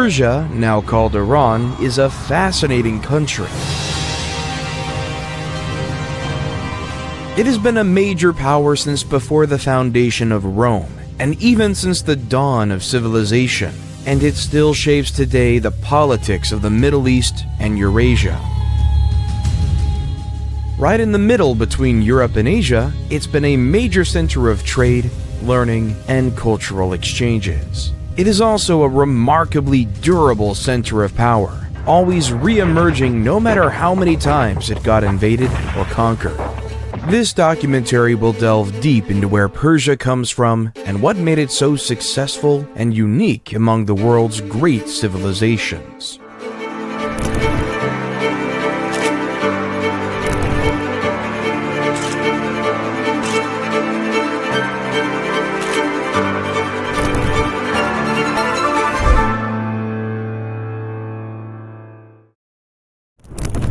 Persia, now called Iran, is a fascinating country. It has been a major power since before the foundation of Rome, and even since the dawn of civilization, and it still shapes today the politics of the Middle East and Eurasia. Right in the middle between Europe and Asia, it's been a major center of trade, learning, and cultural exchanges. It is also a remarkably durable center of power, always re-emerging no matter how many times it got invaded or conquered. This documentary will delve deep into where Persia comes from and what made it so successful and unique among the world's great civilizations.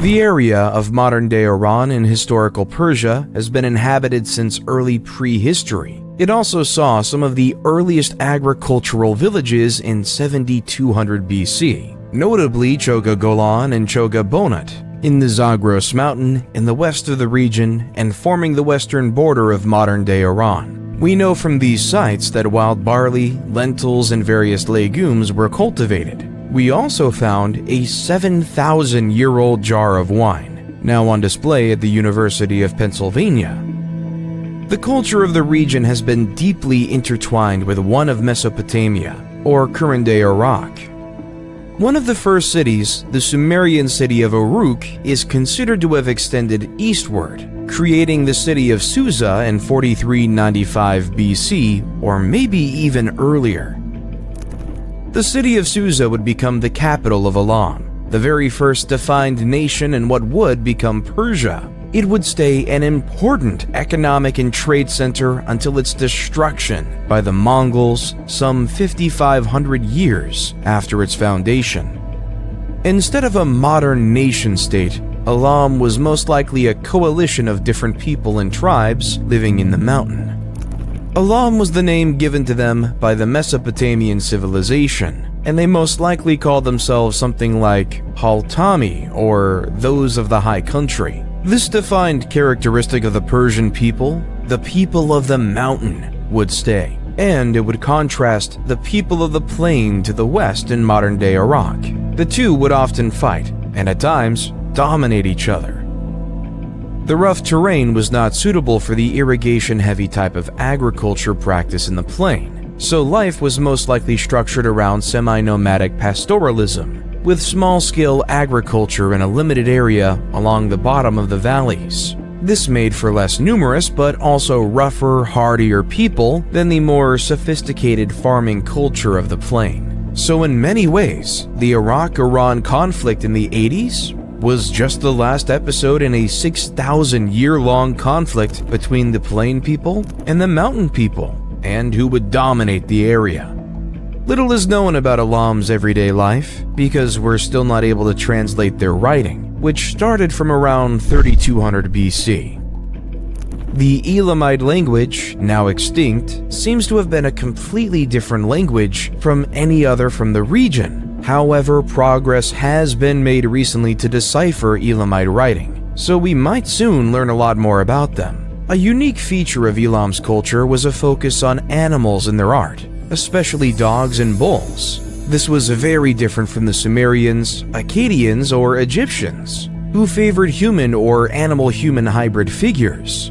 The area of modern-day Iran in historical Persia has been inhabited since early prehistory. It also saw some of the earliest agricultural villages in 7200 BC, notably Choga Golan and Choga Bonut, in the Zagros mountain in the west of the region and forming the western border of modern-day Iran. We know from these sites that wild barley, lentils, and various legumes were cultivated. We also found a 7,000-year-old jar of wine, now on display at the University of Pennsylvania. The culture of the region has been deeply intertwined with one of Mesopotamia, or current-day Iraq. One of the first cities, the Sumerian city of Uruk, is considered to have extended eastward, creating the city of Susa in 4395 BC, or maybe even earlier. The city of Susa would become the capital of Elam, the very first defined nation in what would become Persia. It would stay an important economic and trade center until its destruction by the Mongols some 5,500 years after its foundation. Instead of a modern nation-state, Elam was most likely a coalition of different people and tribes living in the mountain. Elam was the name given to them by the Mesopotamian civilization, and they most likely called themselves something like Haltami or those of the high country. This defined characteristic of the Persian people, the people of the mountain, would stay, and it would contrast the people of the plain to the west in modern-day Iraq. The two would often fight, and at times dominate each other. The rough terrain was not suitable for the irrigation-heavy type of agriculture practice in the plain, so life was most likely structured around semi-nomadic pastoralism, with small-scale agriculture in a limited area along the bottom of the valleys. This made for less numerous but also rougher, hardier people than the more sophisticated farming culture of the plain. So in many ways, the Iraq-Iran conflict in the 80s was just the last episode in a 6,000-year-long conflict between the plain people and the mountain people, and who would dominate the area. Little is known about Elam's everyday life, because we're still not able to translate their writing, which started from around 3200 BC. The Elamite language, now extinct, seems to have been a completely different language from any other from the region. However, progress has been made recently to decipher Elamite writing, so we might soon learn a lot more about them. A unique feature of Elam's culture was a focus on animals in their art, especially dogs and bulls. This was very different from the Sumerians, Akkadians, or Egyptians, who favored human or animal-human hybrid figures.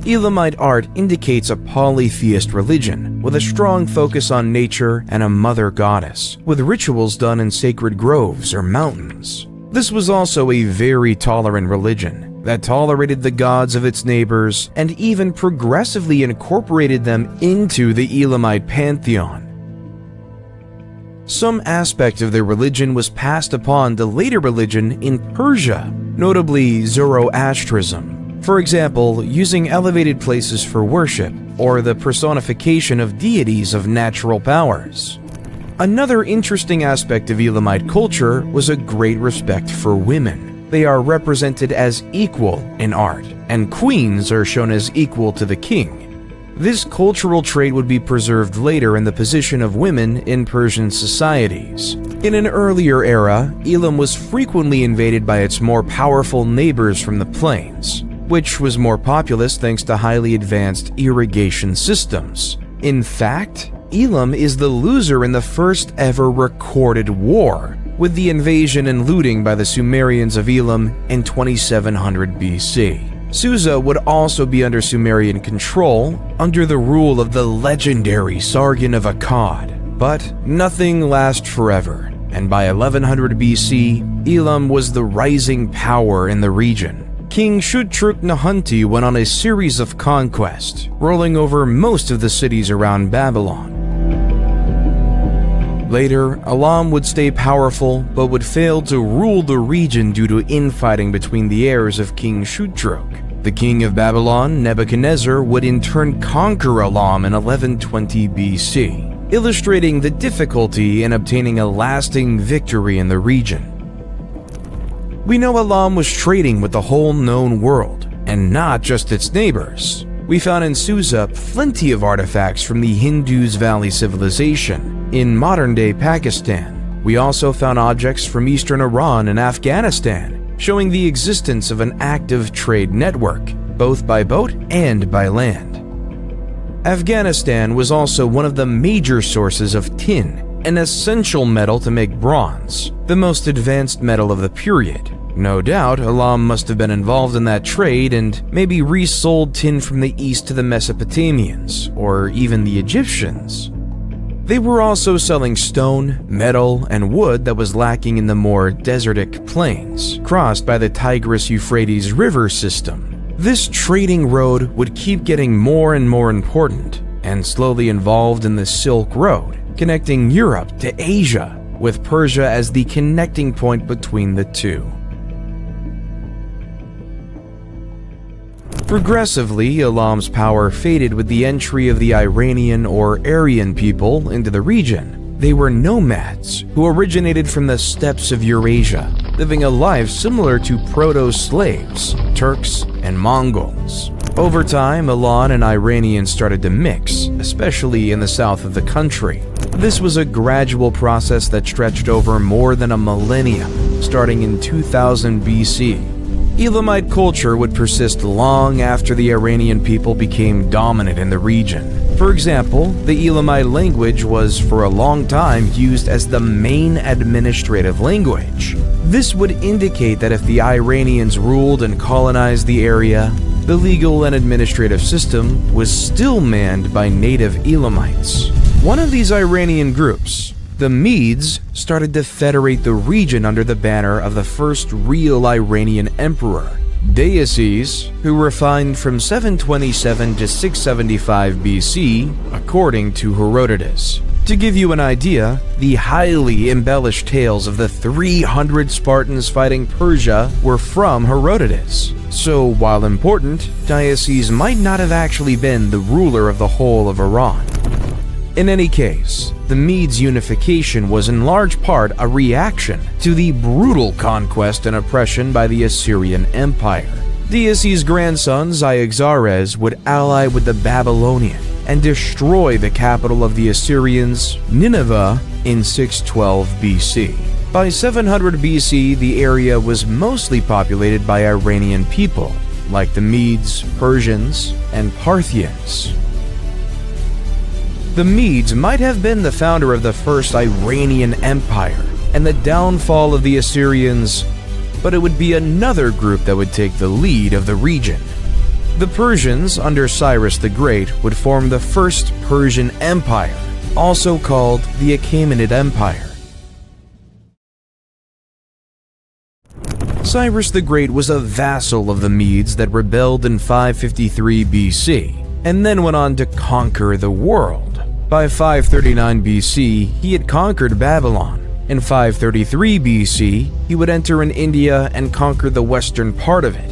Elamite art indicates a polytheist religion with a strong focus on nature and a mother goddess, with rituals done in sacred groves or mountains. This was also a very tolerant religion that tolerated the gods of its neighbors and even progressively incorporated them into the Elamite pantheon. Some aspect of their religion was passed upon to later religion in Persia, notably Zoroastrianism. For example, using elevated places for worship, or the personification of deities of natural powers. Another interesting aspect of Elamite culture was a great respect for women. They are represented as equal in art, and queens are shown as equal to the king. This cultural trait would be preserved later in the position of women in Persian societies. In an earlier era, Elam was frequently invaded by its more powerful neighbors from the plains, which was more populous thanks to highly advanced irrigation systems. In fact, Elam is the loser in the first ever recorded war, with the invasion and looting by the Sumerians of Elam in 2700 BC. Susa would also be under Sumerian control, under the rule of the legendary Sargon of Akkad. But nothing lasts forever, and by 1100 BC, Elam was the rising power in the region. King Shutruk-Nahanti went on a series of conquests, rolling over most of the cities around Babylon. Later, Elam would stay powerful, but would fail to rule the region due to infighting between the heirs of King Shutruk. The king of Babylon, Nebuchadnezzar, would in turn conquer Elam in 1120 BC, illustrating the difficulty in obtaining a lasting victory in the region. We know Elam was trading with the whole known world, and not just its neighbors. We found in Susa plenty of artifacts from the Hindus Valley civilization in modern-day Pakistan. We also found objects from eastern Iran and Afghanistan, showing the existence of an active trade network, both by boat and by land. Afghanistan was also one of the major sources of tin, an essential metal to make bronze, the most advanced metal of the period. No doubt, Elam must have been involved in that trade and maybe resold tin from the east to the Mesopotamians, or even the Egyptians. They were also selling stone, metal, and wood that was lacking in the more desertic plains, crossed by the Tigris-Euphrates river system. This trading road would keep getting more and more important, and slowly involved in the Silk Road, connecting Europe to Asia, with Persia as the connecting point between the two. Progressively, Elam's power faded with the entry of the Iranian or Aryan people into the region. They were nomads who originated from the steppes of Eurasia, living a life similar to proto-slaves, Turks, and Mongols. Over time, Elam and Iranians started to mix, especially in the south of the country. This was a gradual process that stretched over more than a millennium, starting in 2000 BC. Elamite culture would persist long after the Iranian people became dominant in the region. For example, the Elamite language was for a long time used as the main administrative language. This would indicate that if the Iranians ruled and colonized the area, the legal and administrative system was still manned by native Elamites. One of these Iranian groups, the Medes, started to federate the region under the banner of the first real Iranian emperor, Deioces, who reigned from 727 to 675 BC, according to Herodotus. To give you an idea, the highly embellished tales of the 300 Spartans fighting Persia were from Herodotus. So, while important, Deioces might not have actually been the ruler of the whole of Iran. In any case, the Medes' unification was in large part a reaction to the brutal conquest and oppression by the Assyrian Empire. Deioces' grandson Cyaxares would ally with the Babylonian and destroy the capital of the Assyrians, Nineveh, in 612 BC. By 700 BC, the area was mostly populated by Iranian people, like the Medes, Persians, and Parthians. The Medes might have been the founder of the first Iranian Empire and the downfall of the Assyrians, but it would be another group that would take the lead of the region. The Persians, under Cyrus the Great, would form the First Persian Empire, also called the Achaemenid Empire. Cyrus the Great was a vassal of the Medes that rebelled in 553 BC, and then went on to conquer the world. By 539 BC, he had conquered Babylon. In 533 BC, he would enter in India and conquer the western part of it.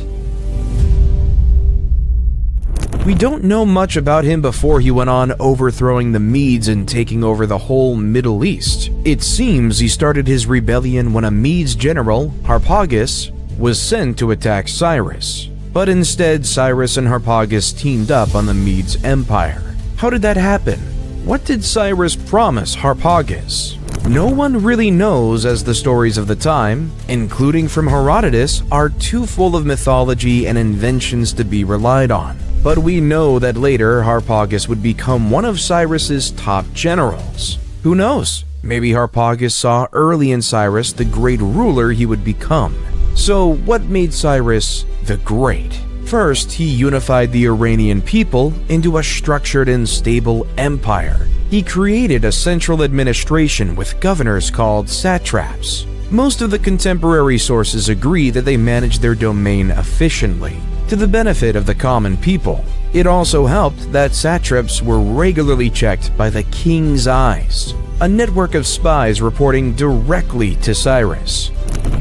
We don't know much about him before he went on overthrowing the Medes and taking over the whole Middle East. It seems he started his rebellion when a Medes general, Harpagus, was sent to attack Cyrus. But instead, Cyrus and Harpagus teamed up on the Medes Empire. How did that happen? What did Cyrus promise Harpagus? No one really knows, as the stories of the time, including from Herodotus, are too full of mythology and inventions to be relied on. But we know that later Harpagus would become one of Cyrus's top generals. Who knows? Maybe Harpagus saw early in Cyrus the great ruler he would become. So what made Cyrus the Great? First, he unified the Iranian people into a structured and stable empire. He created a central administration with governors called satraps. Most of the contemporary sources agree that they managed their domain efficiently, to the benefit of the common people. It also helped that satraps were regularly checked by the king's eyes, a network of spies reporting directly to Cyrus.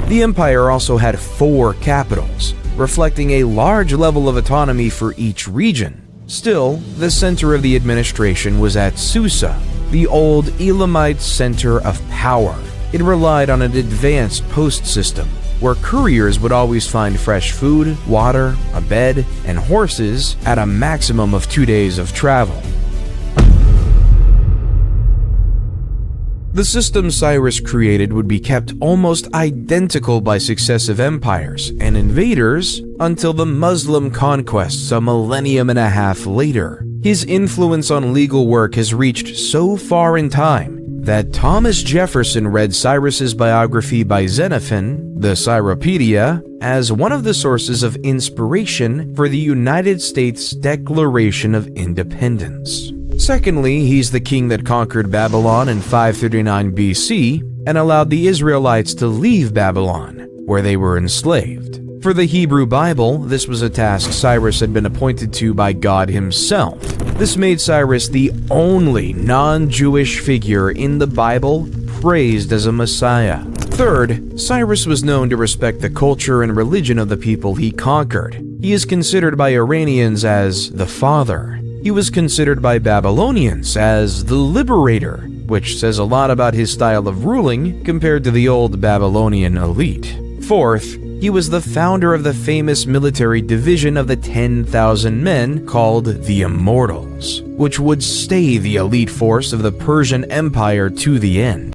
The empire also had 4 capitals, reflecting a large level of autonomy for each region. Still, the center of the administration was at Susa, the old Elamite center of power. It relied on an advanced post system, where couriers would always find fresh food, water, a bed, and horses at a maximum of 2 days of travel. The system Cyrus created would be kept almost identical by successive empires and invaders until the Muslim conquests a millennium and a half later. His influence on legal work has reached so far in time that Thomas Jefferson read Cyrus's biography by Xenophon, the Cyropedia, as one of the sources of inspiration for the United States Declaration of Independence. Secondly, he's the king that conquered Babylon in 539 BC and allowed the Israelites to leave Babylon, where they were enslaved. For the Hebrew Bible, this was a task Cyrus had been appointed to by God himself. This made Cyrus the only non-Jewish figure in the Bible praised as a Messiah. Third, Cyrus was known to respect the culture and religion of the people he conquered. He is considered by Iranians as the Father. He was considered by Babylonians as the Liberator, which says a lot about his style of ruling compared to the old Babylonian elite. Fourth, he was the founder of the famous military division of the 10,000 men called the Immortals, which would stay the elite force of the Persian Empire to the end.